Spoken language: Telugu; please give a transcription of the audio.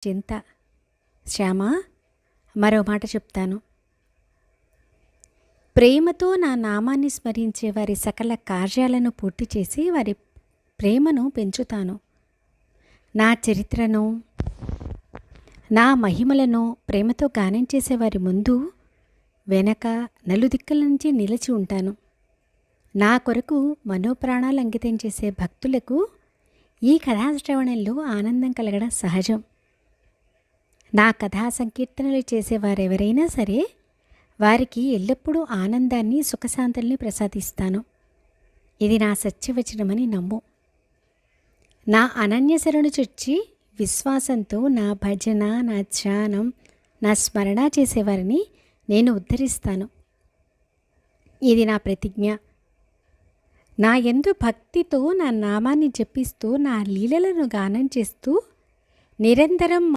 చింత. శ్యామ, మరో మాట చెప్తాను. ప్రేమతో నా నామాన్ని స్మరించే వారి సకల కార్యాలను పూర్తి చేసి వారి ప్రేమను పెంచుతాను. నా చరిత్రను, నా మహిమలను ప్రేమతో గానం చేసేవారి ముందు వెనక నలుదిక్కుల నుంచి నిలిచి ఉంటాను. నా కొరకు మనోప్రాణాలు అంకితం చేసే భక్తులకు ఈ కథాశ్రవణంలో ఆనందం కలగడం సహజం. నా కథా సంకీర్తనలు చేసేవారెవరైనా సరే వారికి ఎల్లప్పుడూ ఆనందాన్ని, సుఖశాంతుల్ని ప్రసాదిస్తాను. ఇది నా సత్యవచనమని నమ్ము. నా అనన్య శరణు చొచ్చి విశ్వాసంతో నా భజన, నా ధ్యానం, నా స్మరణ చేసేవారిని నేను ఉద్ధరిస్తాను. ఇది నా ప్రతిజ్ఞ. నా యందు భక్తితో నా నామాన్ని జపిస్తూ నా లీలలను గానం చేస్తూ నిరంతరం